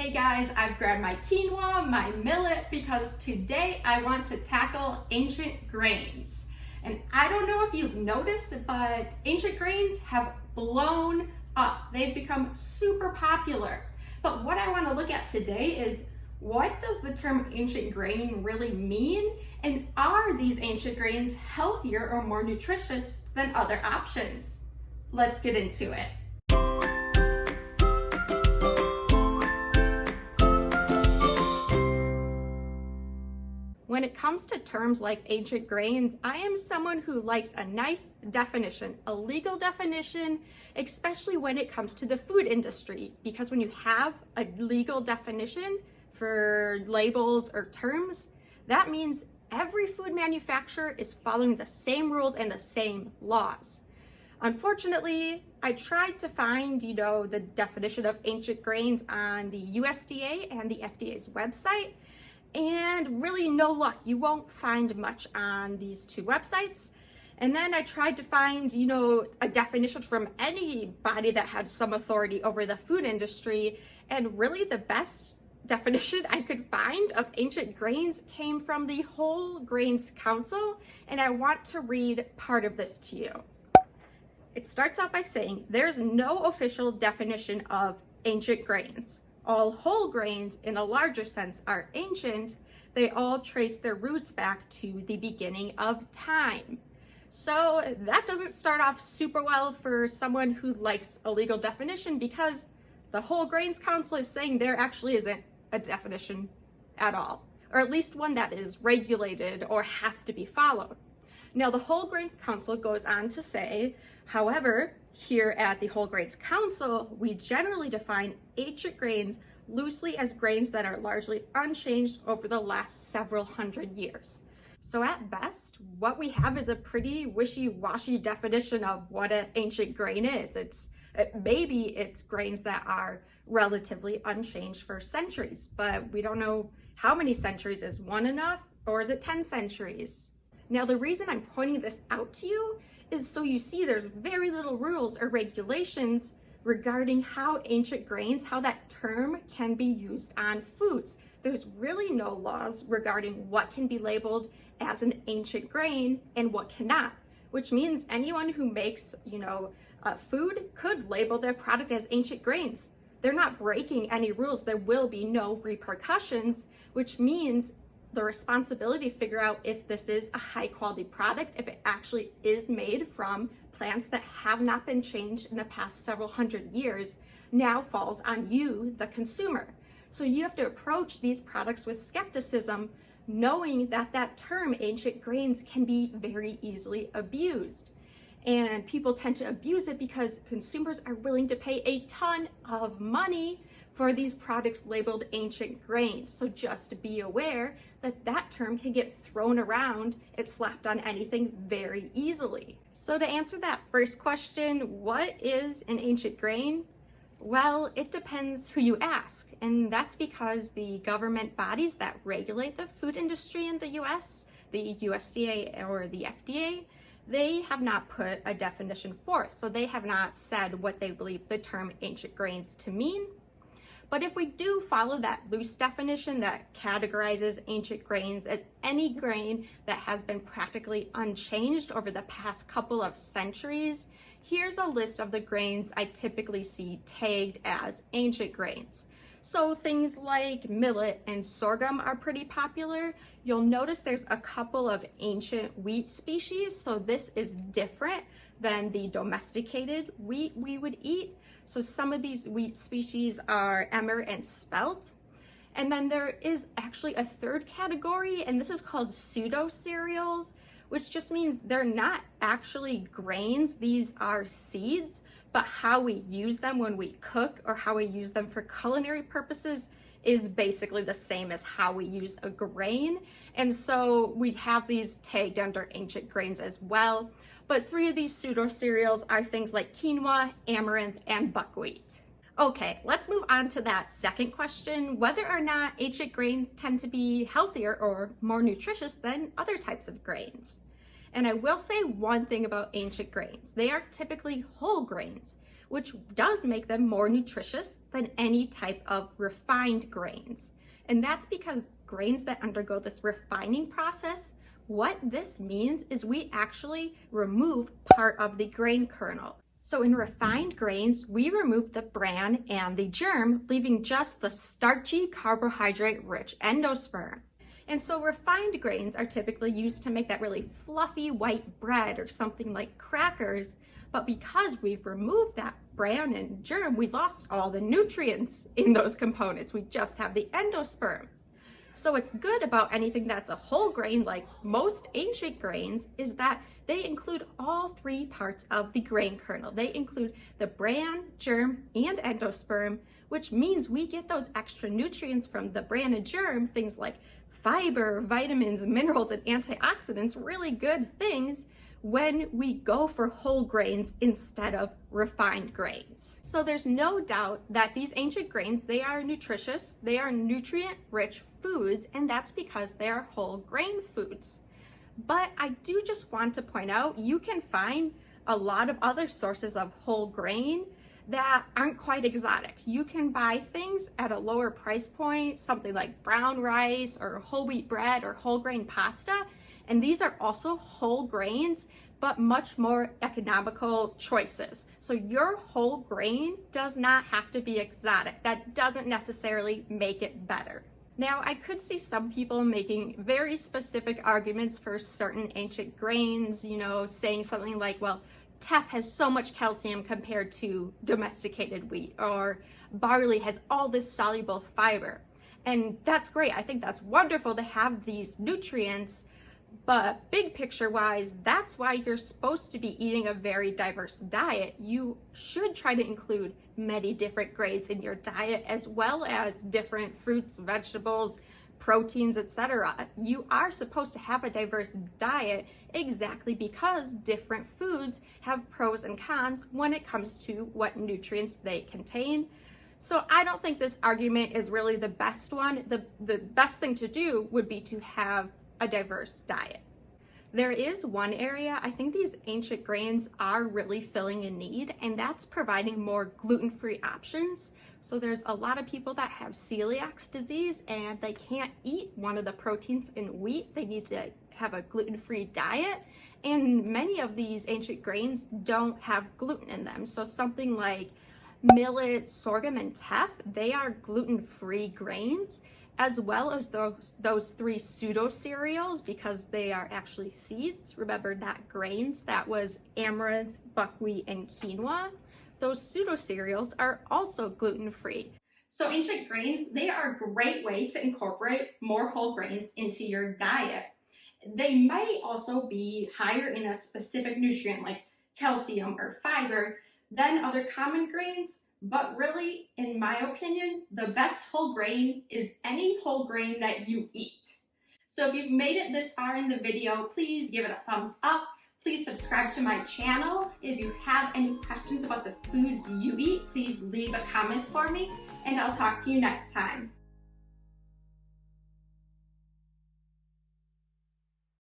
Hey guys, I've grabbed my quinoa, my millet, because today I want to tackle ancient grains. And I don't know if you've noticed, but ancient grains have blown up. They've become super popular. But what I want to look at today is, what does the term ancient grain really mean? And are these ancient grains healthier or more nutritious than other options? Let's get into it. When it comes to terms like ancient grains, I am someone who likes a nice definition, a legal definition, especially when it comes to the food industry, because when you have a legal definition for labels or terms, that means every food manufacturer is following the same rules and the same laws. Unfortunately, I tried to find, the definition of ancient grains on the USDA and the FDA's website, and really no luck. You won't find much on these two websites. And then I tried to find, a definition from anybody that had some authority over the food industry, and really the best definition I could find of ancient grains came from the Whole Grains Council, and I want to read part of this to you. It starts out by saying, there's no official definition of ancient grains. All whole grains, in a larger sense, are ancient. They all trace their roots back to the beginning of time. So that doesn't start off super well for someone who likes a legal definition, because the Whole Grains Council is saying there actually isn't a definition at all, or at least one that is regulated or has to be followed. Now, the Whole Grains Council goes on to say, however, here at the Whole Grains Council, we generally define ancient grains loosely as grains that are largely unchanged over the last several hundred years. So at best, what we have is a pretty wishy-washy definition of what an ancient grain is. Maybe it's grains that are relatively unchanged for centuries, but we don't know how many centuries. Is one enough, or is it 10 centuries? Now, the reason I'm pointing this out to you is so you see there's very little rules or regulations regarding how ancient grains, how that term can be used on foods. There's really no laws regarding what can be labeled as an ancient grain and what cannot, which means anyone who makes, food could label their product as ancient grains. They're not breaking any rules. There will be no repercussions, which means the responsibility to figure out if this is a high quality product, if it actually is made from plants that have not been changed in the past several hundred years, now falls on you, the consumer. So you have to approach these products with skepticism, knowing that that term ancient grains can be very easily abused. And people tend to abuse it because consumers are willing to pay a ton of money for these products labeled ancient grains. So just be aware that that term can get thrown around. It's slapped on anything very easily. So to answer that first question, what is an ancient grain? Well, it depends who you ask. And that's because the government bodies that regulate the food industry in the US, the USDA or the FDA, they have not put a definition forth. So they have not said what they believe the term ancient grains to mean. But if we do follow that loose definition that categorizes ancient grains as any grain that has been practically unchanged over the past couple of centuries, here's a list of the grains I typically see tagged as ancient grains. So things like millet and sorghum are pretty popular. You'll notice there's a couple of ancient wheat species, so this is different than the domesticated wheat we would eat. So some of these wheat species are emmer and spelt. And then there is actually a third category, and this is called pseudo cereals, which just means they're not actually grains. These are seeds, but how we use them when we cook or how we use them for culinary purposes is basically the same as how we use a grain. And so we have these tagged under ancient grains as well. But three of these pseudo cereals are things like quinoa, amaranth, and buckwheat. Okay, let's move on to that second question, whether or not ancient grains tend to be healthier or more nutritious than other types of grains. And I will say one thing about ancient grains. They are typically whole grains, which does make them more nutritious than any type of refined grains. And that's because grains that undergo this refining process, what this means is we actually remove part of the grain kernel. So in refined grains, we remove the bran and the germ, leaving just the starchy, carbohydrate-rich endosperm. And so refined grains are typically used to make that really fluffy white bread or something like crackers. But because we've removed that bran and germ, we lost all the nutrients in those components. We just have the endosperm. So what's good about anything that's a whole grain, like most ancient grains, is that they include all three parts of the grain kernel. They include the bran, germ, and endosperm, which means we get those extra nutrients from the bran and germ, things like fiber, vitamins, minerals, and antioxidants, really good things, when we go for whole grains instead of refined grains. So there's no doubt that these ancient grains, they are nutritious, they are nutrient-rich foods, and that's because they are whole grain foods. But I do just want to point out, you can find a lot of other sources of whole grain that aren't quite exotic. You can buy things at a lower price point, something like brown rice or whole wheat bread or whole grain pasta. And these are also whole grains, but much more economical choices. So your whole grain does not have to be exotic. That doesn't necessarily make it better. Now, I could see some people making very specific arguments for certain ancient grains, saying something like, well, teff has so much calcium compared to domesticated wheat, or barley has all this soluble fiber. And that's great. I think that's wonderful to have these nutrients. But big picture wise, that's why you're supposed to be eating a very diverse diet. You should try to include many different grains in your diet, as well as different fruits, vegetables, proteins, etc. You are supposed to have a diverse diet exactly because different foods have pros and cons when it comes to what nutrients they contain. So I don't think this argument is really the best one. The best thing to do would be to have a diverse diet. There is one area I think these ancient grains are really filling a need, and that's providing more gluten-free options. So there's a lot of people that have celiac disease and they can't eat one of the proteins in wheat. They need to have a gluten-free diet, and many of these ancient grains don't have gluten in them. So something like millet, sorghum, and teff, they are gluten-free grains, as well as those three pseudo cereals, because they are actually seeds. Remember, not grains. That was amaranth, buckwheat, and quinoa. Those pseudo cereals are also gluten-free. So ancient grains, they are a great way to incorporate more whole grains into your diet. They may also be higher in a specific nutrient like calcium or fiber than other common grains, but really, in my opinion, the best whole grain is any whole grain that you eat. So if you've made it this far in the video, please give it a thumbs up. Please subscribe to my channel. If you have any questions about the foods you eat, please leave a comment for me, and I'll talk to you next time.